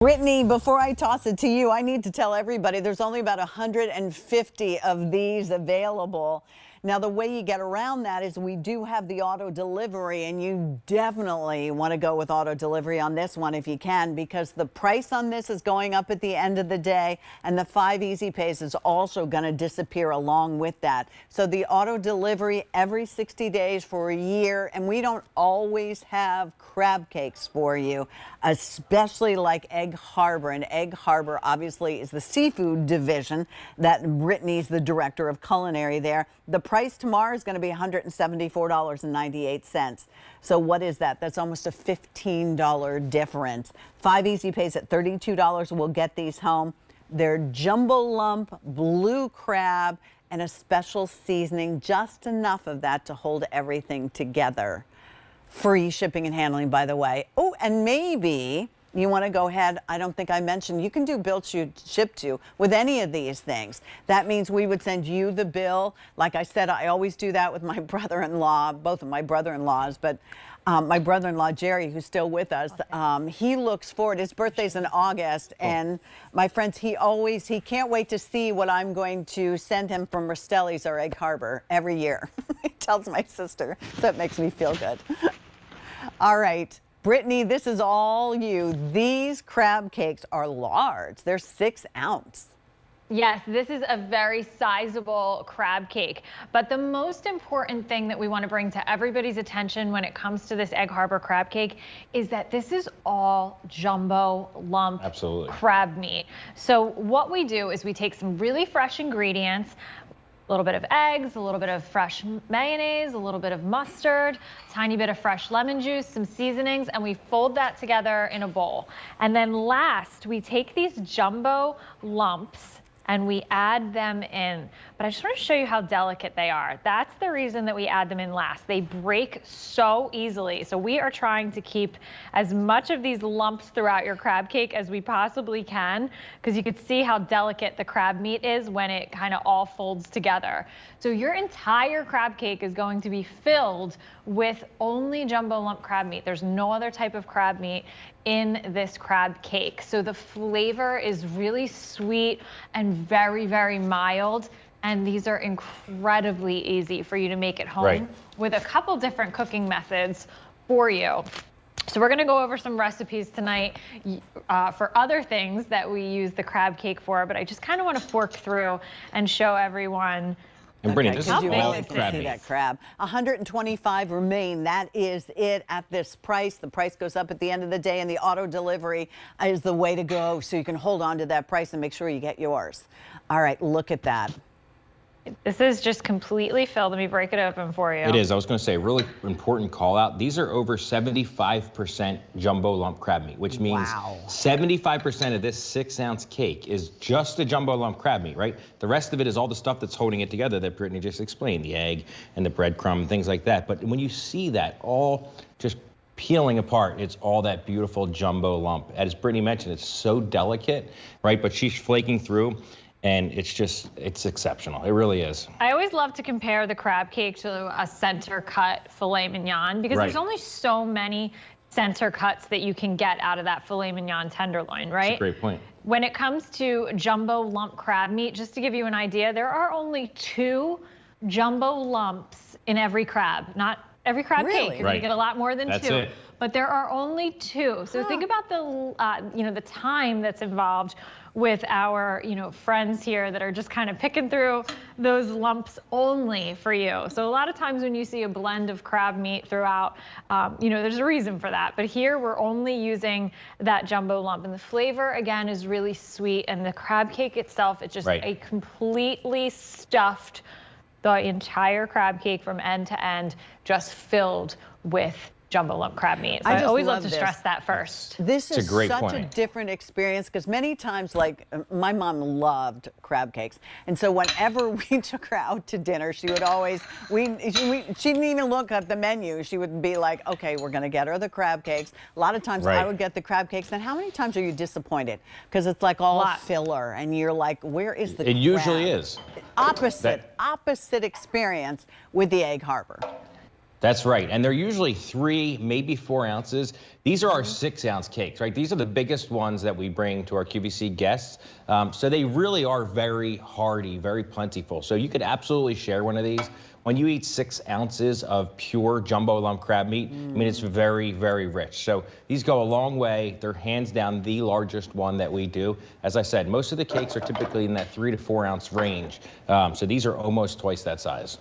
Brittany, before I toss it to you, I need to tell everybody there's only about 150 of these available. Now, the way you get around that is we do have the auto delivery, and you definitely want to go with auto delivery on this one if you can, because the price on this is going up at the end of the day, and the 5 Easy Pays is also going to disappear along with that. So the auto delivery every 60 days for a year, and we don't always have crab cakes for you, especially like Egg Harbor. And Egg Harbor obviously is the seafood division that Brittany's the director of culinary there. The price tomorrow is going to be $174.98. So what is that? That's almost a $15 difference. 5 Easy Pays at $32 will get these home. They're jumbo lump, blue crab, and a special seasoning, just enough of that to hold everything together. Free shipping and handling, by the way. Oh, and maybe you want to go ahead, I don't think I mentioned, you can do bill ship to with any of these things. That means we would send you the bill. Like I said, I always do that with my brother-in-law, both of my brother-in-laws, but my brother-in-law, Jerry, who's still with us, he looks forward. His birthday's in August, and my friends, he can't wait to see what I'm going to send him from Rastelli's or Egg Harbor every year. He tells my sister, so it makes me feel good. All right, Brittany, this is all you. These crab cakes are large. They're 6 ounce. Yes, this is a very sizable crab cake. But the most important thing that we want to bring to everybody's attention when it comes to this Egg Harbor crab cake is that this is all jumbo lump crab meat. So what we do is we take some really fresh ingredients, a little bit of eggs, a little bit of fresh mayonnaise, a little bit of mustard, tiny bit of fresh lemon juice, some seasonings, and we fold that together in a bowl. And then last, we take these jumbo lumps and we add them in. But I just want to show you how delicate they are. That's the reason that we add them in last. They break so easily. So we are trying to keep as much of these lumps throughout your crab cake as we possibly can, because you could see how delicate the crab meat is when it kind of all folds together. So your entire crab cake is going to be filled with only jumbo lump crab meat. There's no other type of crab meat in this crab cake. So the flavor is really sweet and very, very mild. And these are incredibly easy for you to make at home with a couple different cooking methods for you. So we're going to go over some recipes tonight for other things that we use the crab cake for, but I just kind of want to fork through and show everyone. And Brittany, this is all crab meat. That crab. 125 remain. That is it at this price. The price goes up at the end of the day, and the auto delivery is the way to go, so you can hold on to that price and make sure you get yours. All right, look at that. This is just completely filled. Let me break it open for you. It is. I was going to say, really important call out. These are over 75% jumbo lump crab meat, which means 75% of this 6 ounce cake is just the jumbo lump crab meat, right? The rest of it is all the stuff that's holding it together that Brittany just explained, the egg and the breadcrumb, things like that. But when you see that all just peeling apart, it's all that beautiful jumbo lump. As Brittany mentioned, it's so delicate, right? But she's flaking through. And it's exceptional. It really is. I always love to compare the crab cake to a center cut filet mignon, because there's only so many center cuts that you can get out of that filet mignon tenderloin, right? That's a great point. When it comes to jumbo lump crab meat, just to give you an idea, there are only 2 jumbo lumps in every crab. Not every crab cake. You're gonna get a lot more than 2. But there are only 2. So think about the the time that's involved with our friends here that are just kind of picking through those lumps only for you. So a lot of times when you see a blend of crab meat throughout, there's a reason for that. But here we're only using that jumbo lump, and the flavor again is really sweet. And the crab cake itself, it's just a completely stuffed, the entire crab cake from end to end, just filled with jumbo lump crab meat. So I always love to stress that first. This is such a different experience, because many times, like, my mom loved crab cakes, and so whenever we took her out to dinner, she would always, she didn't even look at the menu. She would be like, okay, we're going to get her the crab cakes. A lot of times I would get the crab cakes, and how many times are you disappointed? Because it's like all filler, and you're like, where is the crab? It usually is. Opposite experience with the Egg Harbor. That's right, and they're usually 3, maybe 4 ounces. These are our 6-ounce cakes, right? These are the biggest ones that we bring to our QVC guests. So they really are very hearty, very plentiful. So you could absolutely share one of these. When you eat 6 ounces of pure jumbo lump crab meat, I mean, it's very, very rich. So these go a long way. They're hands down the largest one that we do. As I said, most of the cakes are typically in that 3 to 4 ounce range. So these are almost twice that size.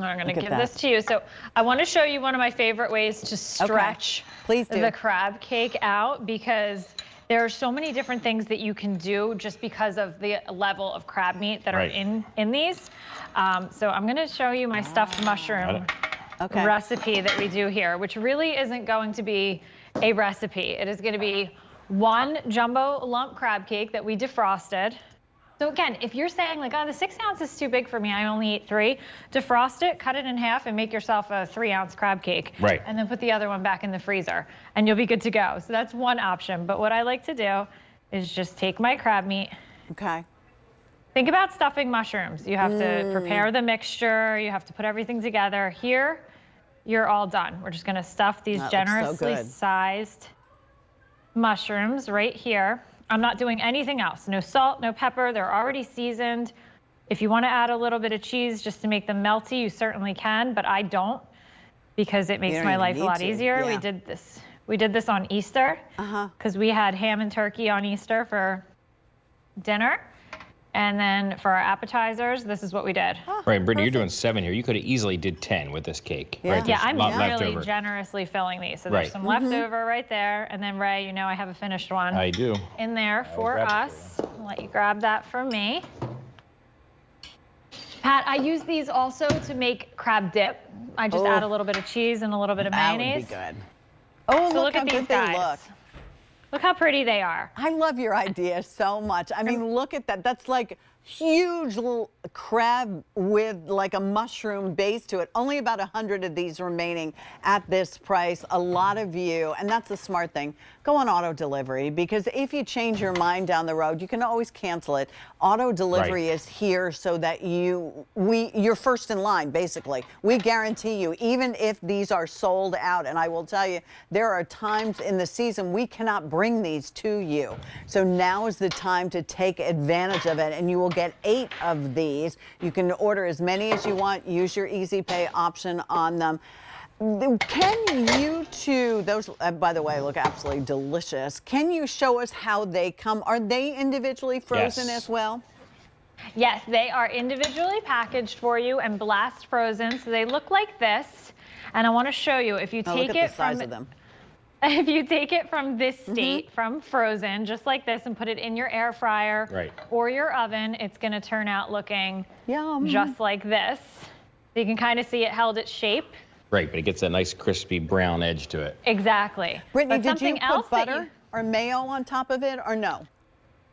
I'm going to give this to you. So I want to show you one of my favorite ways to stretch Please do. the crab cake out, because there are so many different things that you can do just because of the level of crab meat that are in these. So I'm going to show you my stuffed mushroom recipe that we do here, which really isn't going to be a recipe. It is going to be 1 jumbo lump crab cake that we defrosted. So again, if you're saying like, oh, the 6 ounce is too big for me, I only eat 3, defrost it, cut it in half, and make yourself a 3-ounce crab cake. Right. And then put the other one back in the freezer, and you'll be good to go. So that's one option. But what I like to do is just take my crab meat. Okay. Think about stuffing mushrooms. You have to prepare the mixture. You have to put everything together. Here, you're all done. We're just going to stuff these generously sized mushrooms right here. I'm not doing anything else. No salt, no pepper. They're already seasoned. If you want to add a little bit of cheese just to make them melty, you certainly can, but I don't, because it makes my life a lot easier. Yeah. We did this on Easter because we had ham and turkey on Easter for dinner. And then for our appetizers, this is what we did. Right, Brittany, you're doing 7 here. You could have easily did 10 with this cake. Yeah, right? Yeah, I'm really leftover. generously filling these. So there's some leftover right there. And then Ray, you know I have a finished one. I do. In there for us. I'll let you grab that from me. Pat, I use these also to make crab dip. I just add a little bit of cheese and a little bit of mayonnaise. That would be good. Oh, So look how at good these they guys. look. Look how pretty they are. I love your idea so much. I mean, look at that. That's like huge little crab with like a mushroom base to it. Only about 100 of these remaining at this price. A lot of you, and that's the smart thing, go on auto delivery, because if you change your mind down the road, you can always cancel it. Auto delivery is here so that you're first in line, basically. We guarantee you, even if these are sold out, and I will tell you, there are times in the season we cannot bring these to you. So now is the time to take advantage of it, and you will get 8 of these. You can order as many as you want. Use your easy pay option on them. Can you two, those, by the way, look absolutely delicious. Can you show us how they come? Are they individually frozen as well? Yes, they are individually packaged for you and blast frozen. So they look like this. And I want to show you, if you take look at the size of them. If you take it from this state, from frozen, just like this, and put it in your air fryer or your oven, it's going to turn out looking just like this. So you can kind of see it held its shape. Right, but it gets a nice crispy brown edge to it. Exactly. Brittany, did you put butter or mayo on top of it, or no?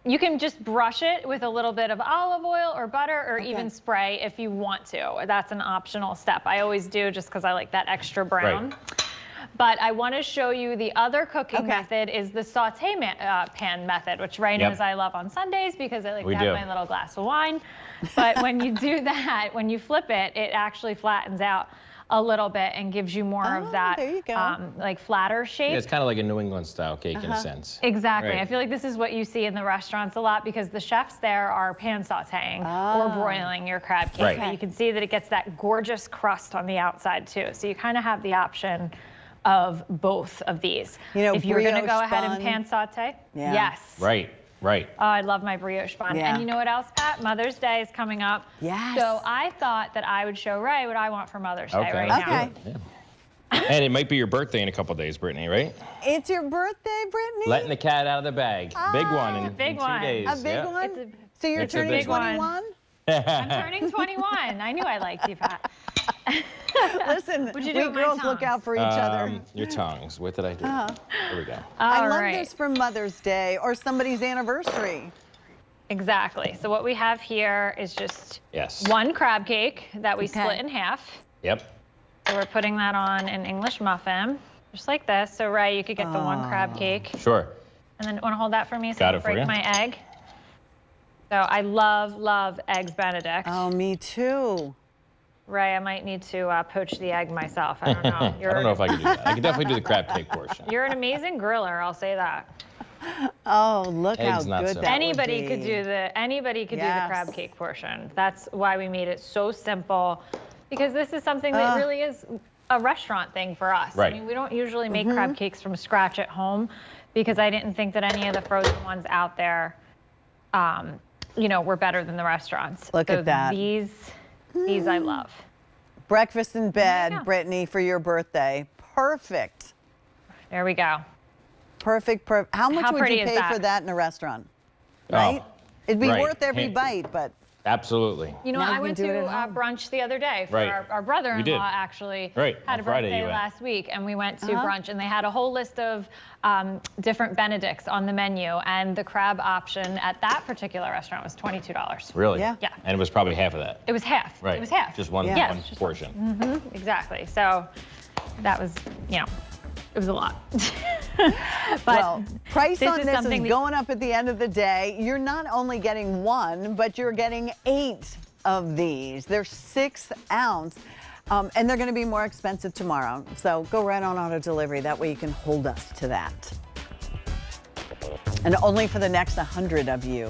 You can just brush it with a little bit of olive oil or butter, or even spray if you want to. That's an optional step. I always do, just because I like that extra brown. But I want to show you the other cooking method is the saute pan method, which Ray knows I love on Sundays because I like to have my little glass of wine. But when you do that, when you flip it, it actually flattens out a little bit and gives you more of that like flatter shape. Yeah, it's kind of like a New England style cake in a sense. Exactly. I feel like this is what you see in the restaurants a lot, because the chefs there are pan sauteing or broiling your crab cake. But you can see that it gets that gorgeous crust on the outside too. So you kind of have the option of both of these. You know, if you're going to go ahead and pan saute, Right. Oh, I love my brioche bun. And you know what else, Pat? Mother's Day is coming up. So I thought that I would show Ray what I want for Mother's Day right now. And it might be your birthday in a couple days, Brittany, right? It's your birthday, Brittany? Letting the cat out of the bag. Big one in 2 days. A big one? So you're turning 21? I'm turning 21. I knew I liked you, Pat. Listen, we girls look out for each other. Your tongues. What did I do? There we go. I love this for Mother's Day or somebody's anniversary. Exactly. So what we have here is just 1 crab cake that we split in half. Yep. So we're putting that on an English muffin, just like this. So Ray, you could get the 1 crab cake. Sure. And then want to hold that for me so I can break my egg. So I love Eggs Benedict. Oh, me too. Ray, I might need to poach the egg myself. I don't know. I don't know if I can do that. I can definitely do the crab cake portion. You're an amazing griller, I'll say that. Oh, look Egg's how not good so that Anybody would could be. do the crab cake portion. That's why we made it so simple, because this is something that really is a restaurant thing for us. Right. I mean, we don't usually make crab cakes from scratch at home, because I didn't think that any of the frozen ones out there, were better than the restaurants. Look at that. These I love. Breakfast in bed, go. Brittany, for your birthday. Perfect. There we go. Perfect. How much How would pretty you is pay that? for that in a restaurant? Oh, Right? It'd be right. worth every Hey. bite, but Absolutely. You know, Now I you went can do it to at home. brunch the other day for Right. our You did. brother-in-law actually Right. had On a Friday birthday you went. last week, and we went to brunch, and they had a whole list of different Benedicts on the menu, and the crab option at that particular restaurant was $22. Really? Yeah. Yeah. And it was probably half of that. It was half. Right. It was half. Just one, Yeah. one Yes, just portion. Exactly. So that was, it was a lot. But well, price this on is this is something that- going up at the end of the day. You're not only getting one, but you're getting 8 of these. They're 6 ounce, and they're going to be more expensive tomorrow. So go right on auto delivery. That way you can hold us to that. And only for the next 100 of you.